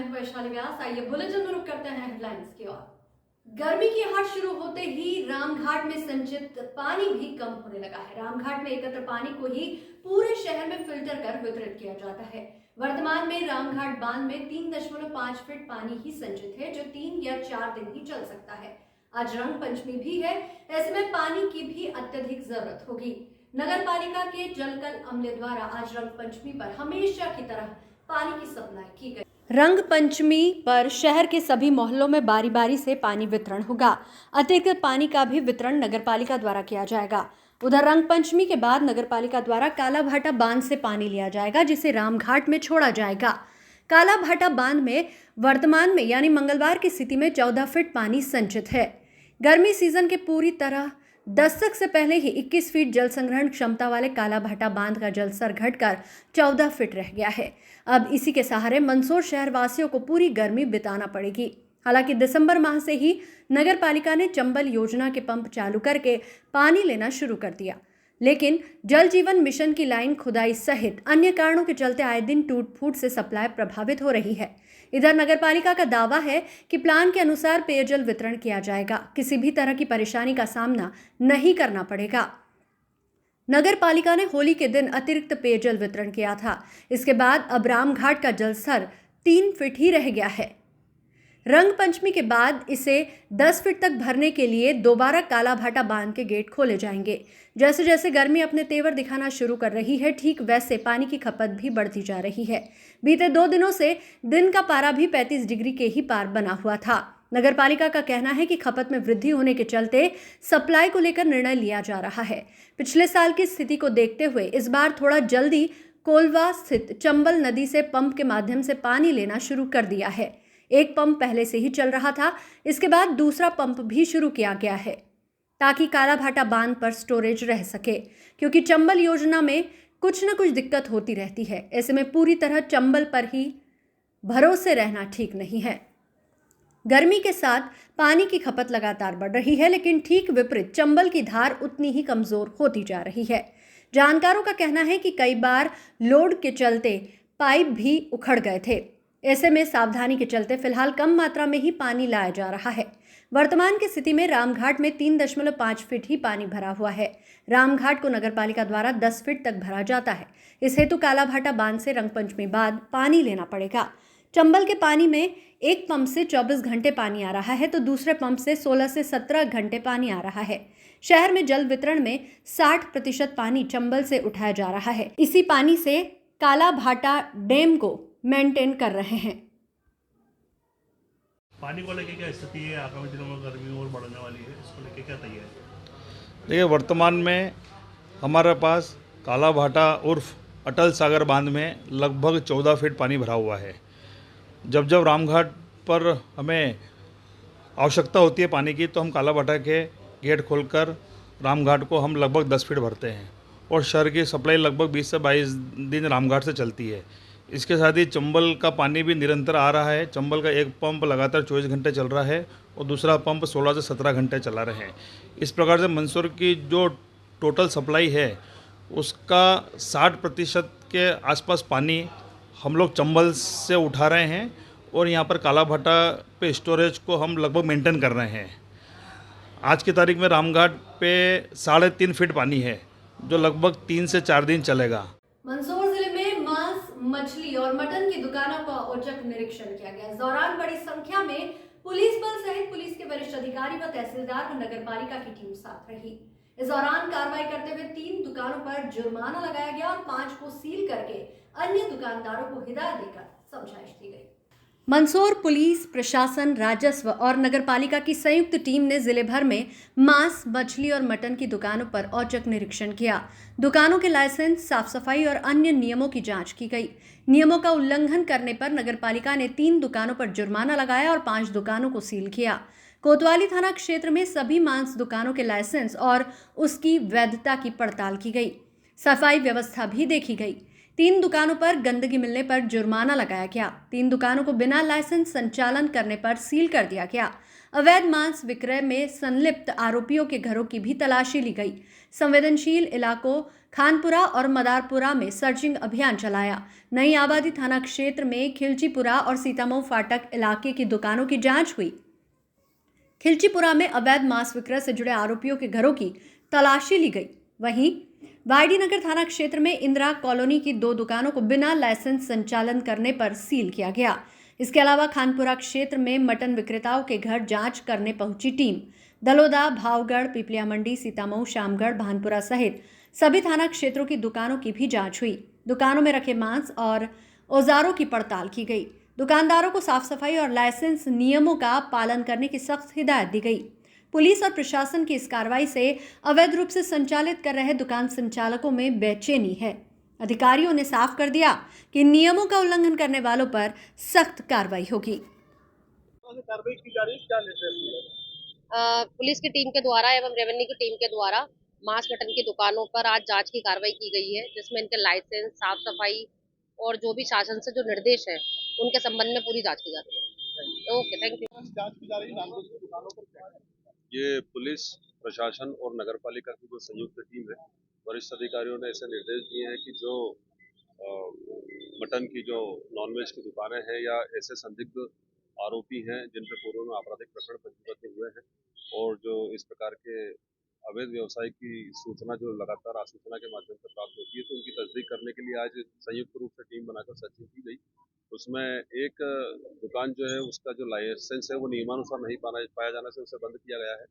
मैं हूं वैशाली व्यास। आइए बुलेटिन में रुक करते हैं हेडलाइंस की ओर। गर्मी की हाट शुरू होते ही रामघाट में संचित पानी भी कम होने लगा है। रामघाट में एकत्र पानी को ही पूरे शहर में फिल्टर कर वितरित किया जाता है। वर्तमान में रामघाट बांध में 3.5 फीट पानी ही संचित है, जो 3 या 4 दिन ही चल सकता है। आज रंग पंचमी भी है, ऐसे में पानी की भी अत्यधिक जरूरत होगी। नगर पालिका के जलकल अमले द्वारा आज रंग पंचमी पर हमेशा की तरह पानी की सप्लाई की गई। रंग पंचमी पर शहर के सभी मोहल्लों में बारी बारी से पानी वितरण होगा। अतिरिक्त पानी का भी वितरण नगर पालिका द्वारा किया जाएगा। उधर रंग पंचमी के बाद नगर पालिका द्वारा काला भाटा बांध से पानी लिया जाएगा, जिसे रामघाट में छोड़ा जाएगा। काला भाटा बांध में वर्तमान में यानी मंगलवार की स्थिति में 14 फीट पानी संचित है। गर्मी सीजन के पूरी तरह दस्तक से पहले ही 21 फीट जल संग्रहण क्षमता वाले काला भाटा बांध का जलस्तर घटकर 14 फीट रह गया है। अब इसी के सहारे मंदसौर शहर वासियों को पूरी गर्मी बिताना पड़ेगी। हालांकि दिसंबर माह से ही नगर पालिका ने चंबल योजना के पंप चालू करके पानी लेना शुरू कर दिया, लेकिन जल जीवन मिशन की लाइन खुदाई सहित अन्य कारणों के चलते आए दिन टूट फूट से सप्लाई प्रभावित हो रही है। इधर नगर पालिका का दावा है कि प्लान के अनुसार पेयजल वितरण किया जाएगा, किसी भी तरह की परेशानी का सामना नहीं करना पड़ेगा। नगर पालिका ने होली के दिन अतिरिक्त पेयजल वितरण किया था। इसके बाद अब रामघाट का जलस्तर 3 फीट ही रह गया है। रंग पंचमी के बाद इसे 10 फीट तक भरने के लिए दोबारा काला भाटा बांध के गेट खोले जाएंगे। जैसे जैसे गर्मी अपने तेवर दिखाना शुरू कर रही है, ठीक वैसे पानी की खपत भी बढ़ती जा रही है। बीते 2 दिनों से दिन का पारा भी 35 डिग्री के ही पार बना हुआ था। नगर पालिका का कहना है कि खपत में वृद्धि होने के चलते सप्लाई को लेकर निर्णय लिया जा रहा है। पिछले साल की स्थिति को देखते हुए इस बार थोड़ा जल्दी कोलवा स्थित चंबल नदी से पंप के माध्यम से पानी लेना शुरू कर दिया है। एक पंप पहले से ही चल रहा था, इसके बाद दूसरा पंप भी शुरू किया गया है ताकि काला भाटा बांध पर स्टोरेज रह सके, क्योंकि चंबल योजना में कुछ न कुछ दिक्कत होती रहती है। ऐसे में पूरी तरह चंबल पर ही भरोसे रहना ठीक नहीं है। गर्मी के साथ पानी की खपत लगातार बढ़ रही है, लेकिन ठीक विपरीत चंबल की धार उतनी ही कमजोर होती जा रही है। जानकारों का कहना है कि कई बार लोड के चलते पाइप भी उखड़ गए थे। ऐसे में सावधानी के चलते फिलहाल कम मात्रा में ही पानी लाया जा रहा है। वर्तमान की स्थिति में रामघाट में 3.5 फीट ही पानी भरा हुआ है। रामघाट को नगरपालिका द्वारा 10 फीट तक भरा जाता है। इस हेतु काला भाटा बांध से रंग पंचमी बाद पानी लेना पड़ेगा। चंबल के पानी में एक पंप से 24 घंटे पानी आ रहा है, तो दूसरे पंप से 16 से 17 घंटे पानी आ रहा है। शहर में जल वितरण में 60% पानी चंबल से उठाया जा रहा है। इसी पानी से काला भाटा डैम को मेंटेन कर रहे हैं। पानी को लेके क्या स्थिति है? आगामी दिनों में गर्मी और बढ़ने वाली है, इसको लेके क्या तैयारी है? देखिए, वर्तमान में हमारे पास काला भाटा उर्फ अटल सागर बांध में लगभग 14 फीट पानी भरा हुआ है। जब जब रामघाट पर हमें आवश्यकता होती है पानी की, तो हम काला भाटा के गेट खोलकर रामघाट को हम लगभग 10 फीट भरते हैं और शहर की सप्लाई लगभग 20 से 22 दिन रामघाट से चलती है। इसके साथ ही चंबल का पानी भी निरंतर आ रहा है। चंबल का एक पंप लगातार 24 घंटे चल रहा है और दूसरा पंप 16 से 17 घंटे चला रहे हैं। इस प्रकार से मंदसौर की जो टोटल सप्लाई है उसका 60% के आसपास पानी हम लोग चंबल से उठा रहे हैं और यहाँ पर काला भाटा पे स्टोरेज को हम लगभग मेंटेन कर रहे हैं। आज की तारीख में रामघाट पे 3.5 फीट पानी है, जो लगभग 3 से 4 दिन चलेगा। मंदसौर जिले में मांस, मछली और मटन की दुकानों का औचक निरीक्षण किया गया। इस दौरान बड़ी संख्या में पुलिस बल सहित पुलिस के वरिष्ठ अधिकारी व तहसीलदार व नगर पालिका की टीम साथ रही। इस दौरान कार्रवाई करते हुए 3 दुकानों पर जुर्माना लगाया गया और 5 को सील करके अन्य दुकानदारों को हिदायत देकर समझाइश दी गई। मंदसौर पुलिस प्रशासन, राजस्व और नगर पालिका की संयुक्त टीम ने जिले भर में मांस, मछली और मटन की दुकानों पर औचक निरीक्षण किया। दुकानों के लाइसेंस, साफ सफाई और अन्य नियमों की जांच की गई। नियमों का उल्लंघन करने पर नगर पालिका ने 3 दुकानों पर जुर्माना लगाया और 5 दुकानों को सील किया। कोतवाली थाना क्षेत्र में सभी मांस दुकानों के लाइसेंस और उसकी वैधता की पड़ताल की गई। सफाई व्यवस्था भी देखी गई। 3 दुकानों पर गंदगी मिलने पर जुर्माना लगाया गया। 3 दुकानों को बिना लाइसेंस संचालन करने पर सील कर दिया गया। अवैध मांस विक्रय में संलिप्त आरोपियों के घरों की भी तलाशी ली गई। संवेदनशील इलाकों खानपुरा और मदारपुरा में सर्चिंग अभियान चलाया। नई आबादी थाना क्षेत्र में खिलचीपुरा और सीतामऊ फाटक इलाके की दुकानों की जांच हुई। खिलचीपुरा में अवैध मांस विक्रय से जुड़े आरोपियों के घरों की तलाशी ली गई। वहीं वाईडीनगर थाना क्षेत्र में इंदिरा कॉलोनी की 2 दुकानों को बिना लाइसेंस संचालन करने पर सील किया गया। इसके अलावा खानपुरा क्षेत्र में मटन विक्रेताओं के घर जांच करने पहुंची टीम। दलोदा, भावगढ़, पिपलिया मंडी, सीतामऊ, शामगढ़, भानपुरा सहित सभी थाना क्षेत्रों की दुकानों की भी जांच हुई। दुकानों में रखे मांस और औजारों की पड़ताल की गई। दुकानदारों को साफ सफाई और लाइसेंस नियमों का पालन करने की सख्त हिदायत दी गई। पुलिस और प्रशासन की इस कार्रवाई से अवैध रूप से संचालित कर रहे दुकान संचालकों में बेचैनी है। अधिकारियों ने साफ कर दिया कि नियमों का उल्लंघन करने वालों पर सख्त कार्रवाई होगी। कार्रवाई की जा रही है, क्या निर्देश? पुलिस की टीम के द्वारा एवं रेवेन्यू की टीम के द्वारा मांस मटन की दुकानों पर आज जांच की कार्रवाई की गई है, जिसमें इनके लाइसेंस, साफ सफाई और जो भी शासन से जो निर्देश है उनके संबंध में पूरी जांच की जा रही है। Okay, thank you. जांच की जा रही है नामजद की दुकानों पर क्या है? ये पुलिस प्रशासन और नगर पालिका की जो संयुक्त टीम है, वरिष्ठ अधिकारियों ने ऐसे निर्देश दिए हैं कि जो मटन की जो नॉनवेज की दुकानें हैं या ऐसे संदिग्ध आरोपी हैं जिन पर पूर्व में आपराधिक प्रकरण पंजीबद्ध हुए हैं और जो इस प्रकार के अवैध व्यवसाय की सूचना जो लगातार आसूचना के माध्यम से प्राप्त होती है, तो उनकी तस्दीक करने के लिए आज संयुक्त रूप से टीम बनाकर सर्चिंग की गई। उसमें एक दुकान जो है उसका जो लाइसेंस है वो नियमानुसार नहीं पाया जाने से उसे बंद किया गया है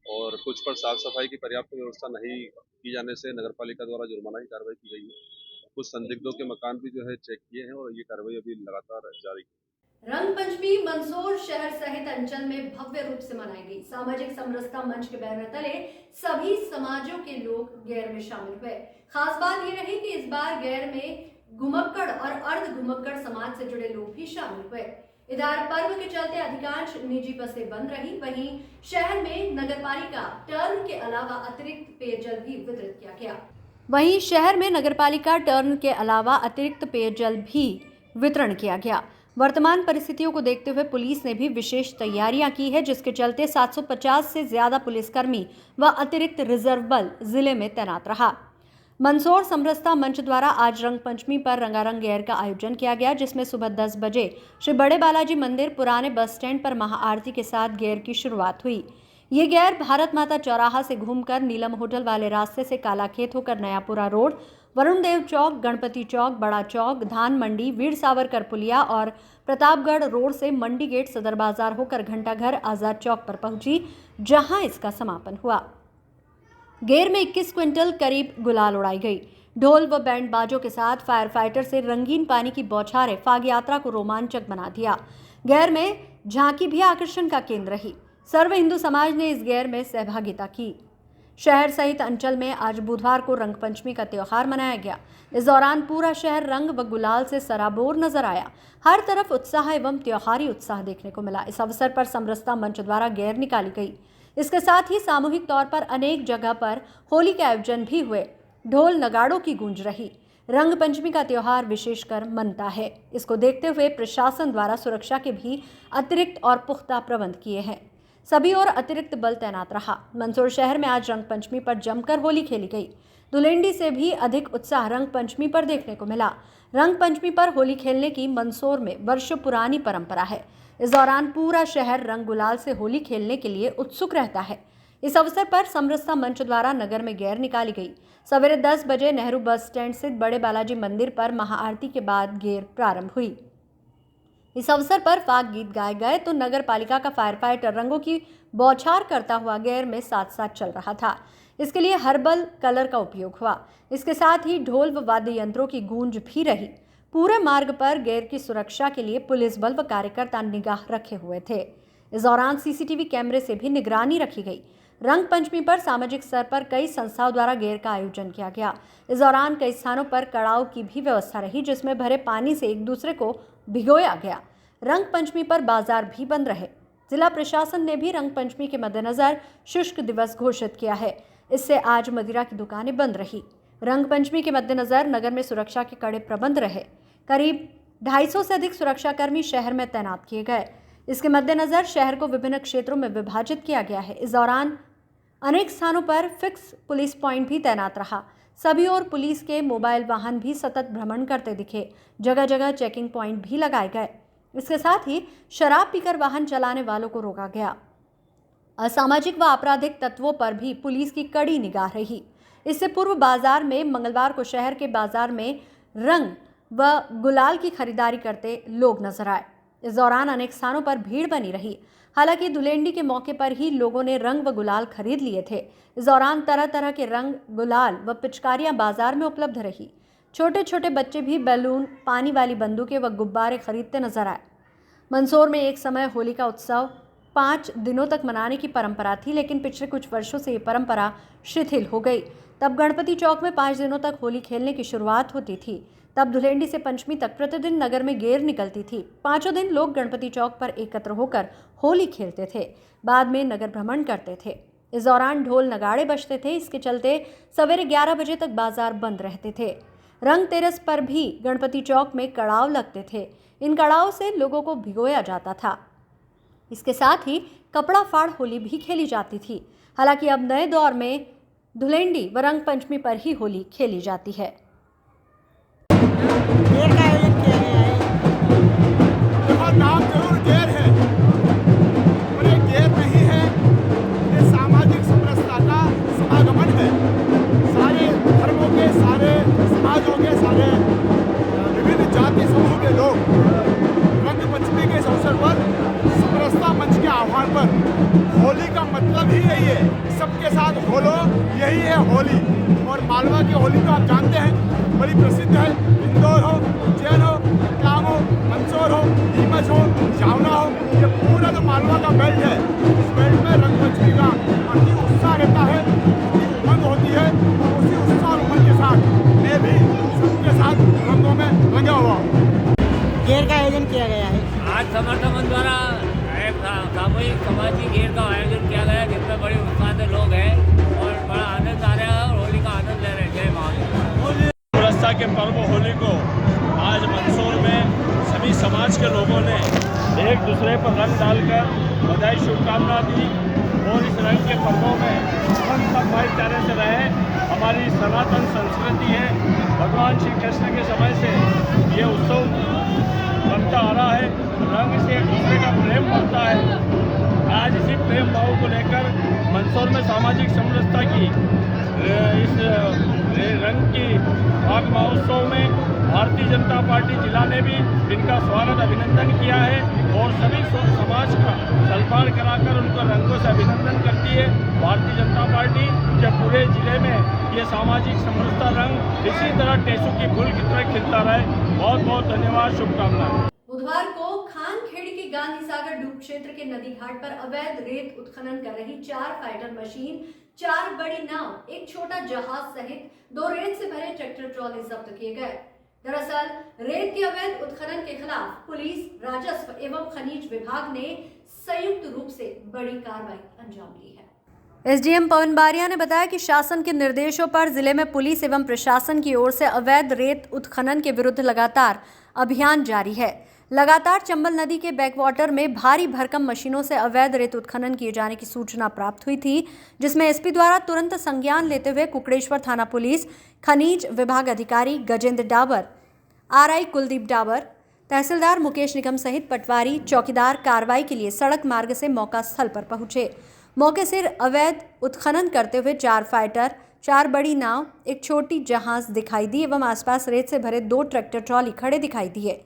और कुछ पर साफ सफाई की पर्याप्त व्यवस्था नहीं की जाने से नगर पालिका द्वारा जुर्माना की कार्रवाई की गई है। कुछ संदिग्धों के मकान भी जो है चेक किए हैं और ये कार्रवाई अभी लगातार जारी है। रंग पंचमी मंदसौर शहर सहित अंचल में भव्य रूप से मनाई गई। सामाजिक समरसता मंच के बैनर तले सभी समाजों के लोग गैर में शामिल हुए। खास बात यह रही कि इस बार गैर में घुमक्कड़ और अर्ध घुमक्कड़ समाज से जुड़े लोग भी शामिल हुए। इधर पर्व के चलते अधिकांश निजी बसें बंद रही। वहीं शहर में नगरपालिका टर्न के अलावा अतिरिक्त पेयजल भी वितरित किया गया। वहीं शहर में नगरपालिका टर्न के अलावा अतिरिक्त पेयजल भी वितरण किया गया। वर्तमान परिस्थितियों को देखते हुए पुलिस ने भी विशेष तैयारियां की है, जिसके चलते 750 से ज्यादा पुलिसकर्मी व अतिरिक्त रिजर्व बल जिले में तैनात रहा। मंदसौर समरसता मंच द्वारा आज रंग पंचमी पर रंगारंग गैर का आयोजन किया गया, जिसमें सुबह 10 बजे श्री बड़े बालाजी मंदिर पुराने बस स्टैंड पर महाआरती के साथ गैर की शुरुआत हुई। ये गैर भारत माता चौराहा से घूमकर नीलम होटल वाले रास्ते से कालाखेत होकर नयापुरा रोड, वरुण देव चौक, गणपति चौक, बड़ा चौक, धान मंडी, वीर सावरकर पुलिया और प्रतापगढ़ रोड से मंडी गेट, सदर बाजार होकर घंटाघर, आजाद चौक पर पहुंची, जहां इसका समापन हुआ। गैर में 21 क्विंटल करीब गुलाल उड़ाई गई। ढोल व बैंड बाजों के साथ फायर फाइटर से रंगीन पानी की बौछारें फाग यात्रा को रोमांचक बना दिया। गैर में झांकी भी आकर्षण का केंद्र रही। सर्व हिंदू समाज ने इस गैर में सहभागिता की। शहर सहित अंचल में आज बुधवार को रंग पंचमी का त्योहार मनाया गया। इस दौरान पूरा शहर रंग व गुलाल से सराबोर नजर आया। हर तरफ उत्साह एवं त्योहारी उत्साह देखने को मिला। इस अवसर पर समरसता मंच द्वारा गैर निकाली गई। इसके साथ ही सामूहिक तौर पर अनेक जगह पर होली के आयोजन भी हुए। ढोल नगाड़ों की गूंज रही। रंग पंचमी का त्योहार विशेषकर मनता है। इसको देखते हुए प्रशासन द्वारा सुरक्षा के भी अतिरिक्त और पुख्ता प्रबंध किए हैं। सभी ओर अतिरिक्त बल तैनात रहा। मंदसौर शहर में आज रंग पंचमी पर जमकर होली खेली गई। धुलेंडी से भी अधिक उत्साह रंग पंचमी पर देखने को मिला। रंग पंचमी पर होली खेलने की मंदसौर में वर्षों पुरानी परंपरा है। इस दौरान पूरा शहर रंग गुलाल से होली खेलने के लिए उत्सुक रहता है। इस अवसर पर समरसता मंच द्वारा नगर में गैर निकाली गई। सवेरे 10 बजे नेहरू बस स्टैंड स्थित बड़े बालाजी मंदिर पर महाआरती के बाद गैर प्रारंभ हुई। इस अवसर पर फाग गीत गाए गए तो नगर पालिका का फायर फाइटर रंगों की बौछार करता हुआ गैर में साथ साथ चल रहा था। इसके लिए हर्बल कलर का उपयोग हुआ। इसके साथ ही ढोल व वाद्य यंत्रों की गूंज भी रही। पूरे मार्ग पर गैर की सुरक्षा के लिए पुलिस बल व कार्यकर्ता निगाह रखे हुए थे। इस दौरान सीसीटीवी कैमरे से भी निगरानी रखी गई। रंग पंचमी पर सामाजिक स्तर पर कई संस्थाओं द्वारा गैर का आयोजन किया गया। इस दौरान कई स्थानों पर कड़ाव की भी व्यवस्था रही, जिसमें भरे पानी से एक दूसरे को भिगोया गया। रंग पंचमी पर बाजार भी बंद रहे। जिला प्रशासन ने भी रंग पंचमी के मद्देनजर शुष्क दिवस घोषित किया है। इससे आज मदिरा की दुकानें बंद रही। रंग पंचमी के मद्देनजर नगर में सुरक्षा के कड़े प्रबंध रहे। करीब 250 से अधिक सुरक्षाकर्मी शहर में तैनात किए गए। इसके मद्देनजर शहर को विभिन्न क्षेत्रों में विभाजित किया गया है। इस दौरान अनेक स्थानों पर फिक्स पुलिस पॉइंट भी तैनात रहा। सभी ओर पुलिस के मोबाइल वाहन भी सतत भ्रमण करते दिखे। जगह जगह चेकिंग पॉइंट भी लगाए गए। इसके साथ ही शराब पीकर वाहन चलाने वालों को रोका गया। असामाजिक व आपराधिक तत्वों पर भी पुलिस की कड़ी निगाह रही। इससे पूर्व बाजार में मंगलवार को शहर के बाजार में रंग व गुलाल की खरीदारी करते लोग नजर आए। इस दौरान अनेक स्थानों पर भीड़ बनी रही। हालांकि धुलेंडी के मौके पर ही लोगों ने रंग व गुलाल खरीद लिए थे। इस दौरान तरह तरह के रंग, गुलाल व पिचकारियां बाजार में उपलब्ध रही। छोटे छोटे बच्चे भी बैलून, पानी वाली बंदूकें व गुब्बारे खरीदते नजर आए। मंदसौर में एक समय होली का उत्सव 5 दिनों तक मनाने की परंपरा थी, लेकिन पिछले कुछ वर्षों से ये परंपरा शिथिल हो गई। तब गणपति चौक में 5 दिनों तक होली खेलने की शुरुआत होती थी। तब धुलेंडी से पंचमी तक प्रतिदिन नगर में गेर निकलती थी। 5 दिन लोग गणपति चौक पर एकत्र होकर होली खेलते थे। बाद में नगर भ्रमण करते थे। इस दौरान ढोल नगाड़े बजते थे। इसके चलते सवेरे 11 बजे तक बाजार बंद रहते थे। रंग तेरस पर भी गणपति चौक में कड़ाव लगते थे। इन कड़ाव से लोगों को भिगोया जाता था। इसके साथ ही कपड़ा फाड़ होली भी खेली जाती थी। हालांकि अब नए दौर में धुलेंडी व रंग पंचमी पर ही होली खेली जाती है। गेर का आयोजन किया गया है। देखो, नाम जरूर गेर है, पर ये गेर नहीं है, ये सामाजिक समरसता का समागमन है। सारे धर्मों के, सारे समाजों के, सारे विभिन्न जाति समूह के लोग रंग पंचमी के इस अवसर पर समरसता मंच के आह्वान पर, होली का मतलब ही यही है, सबके साथ होलो, यही है होली। और मालवा की होली तो आप जानते हैं, बड़ी प्रसिद्ध है। इंदौर हो, उज्जैन हो, रतलाम हो, मंदसौर हो, नीमच हो, जावना हो, ये पूरा जो मालवा का बेल्ट है, इस बेल्ट में रंग पंचमी का अति उत्साह रहता है, अति उमंग होती है। और उसी उत्साह और उमंग के साथ मैं भी सबके साथ रंगों में रंगा हुआ हूँ। गेर का आयोजन किया गया है। आज समर्थन द्वारा एक सामूहिक सामाजिक गेर का आयोजन किया गया, जिसमें बड़ी उत्साह से लोग हैं और बड़ा आनंद आ रहा है और होली का आनंद ले रहे हैं। जय महाकाल। समरसता के पर्व होली को आज मंदसौर में सभी समाज के लोगों ने एक दूसरे पर रंग डालकर बधाई शुभकामना दी और इस रंग के पर्वों में हम सब भाईचारे से रहे। हमारी सनातन संस्कृति है। भगवान श्री कृष्ण के समय से ये उत्सव बनता आ रहा है। रंग से एक दूसरे का प्रेम बढ़ता है। आज इसी प्रेम भाव को लेकर मंदसौर में सामाजिक समरसता की इस रंग की माघ महोत्सव में भारतीय जनता पार्टी जिला ने भी इनका स्वागत अभिनंदन किया है और सभी समाज का सल्फार कराकर उनको रंगों से अभिनंदन करती है भारतीय जनता पार्टी। जब पूरे जिले में ये सामाजिक समरसता रंग इसी तरह टेसू की फूल की तरह खिलता रहे। बहुत बहुत धन्यवाद, शुभकामनाएं। बुधवार को खानखेड़ी के गांधी सागर डूब क्षेत्र के नदी घाट पर अवैध रेत उत्खनन कर रही 4 फाइटर मशीन, 4 बड़ी नाव, एक छोटा जहाज सहित 2 रेत से भरे ट्रैक्टर ट्रॉली जब्त किए गए। दरअसल रेत के अवैध उत्खनन के खिलाफ पुलिस, राजस्व एवं खनिज विभाग ने संयुक्त रूप से बड़ी कार्रवाई अंजाम दी है। एसडीएम पवन बारिया ने बताया कि शासन के निर्देशों पर जिले में पुलिस एवं प्रशासन की ओर से अवैध रेत उत्खनन के विरुद्ध लगातार अभियान जारी है। लगातार चंबल नदी के बैकवाटर में भारी भरकम मशीनों से अवैध रेत उत्खनन किए जाने की सूचना प्राप्त हुई थी, जिसमें एसपी द्वारा तुरंत संज्ञान लेते हुए कुकड़ेश्वर थाना पुलिस, खनिज विभाग अधिकारी गजेंद्र डाबर, आरआई कुलदीप डाबर, तहसीलदार मुकेश निगम सहित पटवारी, चौकीदार कार्रवाई के लिए सड़क मार्ग से मौका स्थल पर पहुंचे। मौके से अवैध उत्खनन करते हुए 4 फाइटर, 4 बड़ी नाव, एक छोटी जहाज दिखाई दी एवं आसपास रेत से भरे 2 ट्रैक्टर ट्रॉली खड़े दिखाई दिए।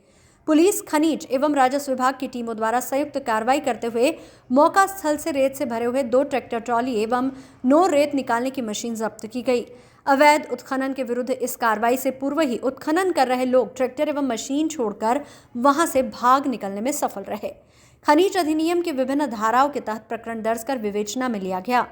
पुलिस, खनिज एवं राजस्व विभाग की टीमों द्वारा संयुक्त कार्रवाई करते हुए मौका स्थल से रेत से भरे हुए 2 ट्रैक्टर ट्रॉली एवं 9 रेत निकालने की मशीन जब्त की गई। अवैध उत्खनन के विरुद्ध इस कार्रवाई से पूर्व ही उत्खनन कर रहे लोग ट्रैक्टर एवं मशीन छोड़कर वहां से भाग निकलने में सफल रहे। खनिज अधिनियम के विभिन्न धाराओं के तहत प्रकरण दर्ज कर विवेचना में लिया गया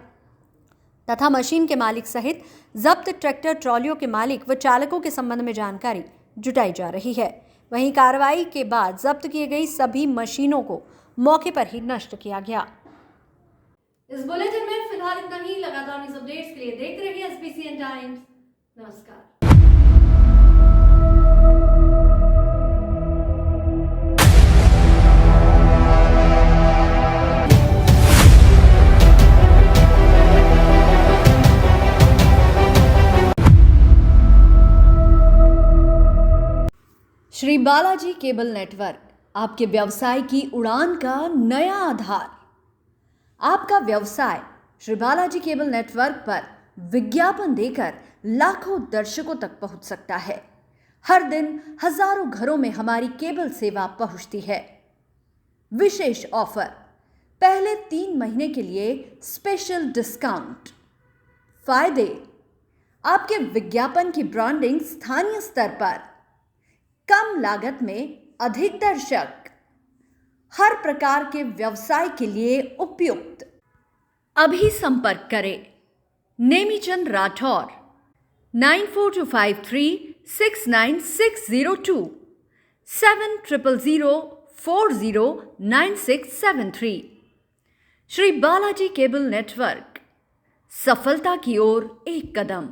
तथा मशीन के मालिक सहित जब्त ट्रैक्टर ट्रॉलियों के मालिक व चालकों के संबंध में जानकारी जुटाई जा रही है। वहीं कार्रवाई के बाद जब्त की गई सभी मशीनों को मौके पर ही नष्ट किया गया। इस बुलेटिन में फिलहाल इतना ही। लगातार न्यूज़ अपडेट्स के लिए देखते रहिए SBCN टाइम्स। नमस्कार। श्री बालाजी केबल नेटवर्क, आपके व्यवसाय की उड़ान का नया आधार। आपका व्यवसाय श्री बालाजी केबल नेटवर्क पर विज्ञापन देकर लाखों दर्शकों तक पहुंच सकता है। हर दिन हजारों घरों में हमारी केबल सेवा पहुंचती है। विशेष ऑफर, पहले 3 महीने के लिए स्पेशल डिस्काउंट। फायदे, आपके विज्ञापन की ब्रांडिंग स्थानीय स्तर पर, कम लागत में अधिक दर्शक, हर प्रकार के व्यवसाय के लिए उपयुक्त। अभी संपर्क करें नेमीचंद राठौर 9425369602 7000409673। श्री बालाजी केबल नेटवर्क, सफलता की ओर एक कदम।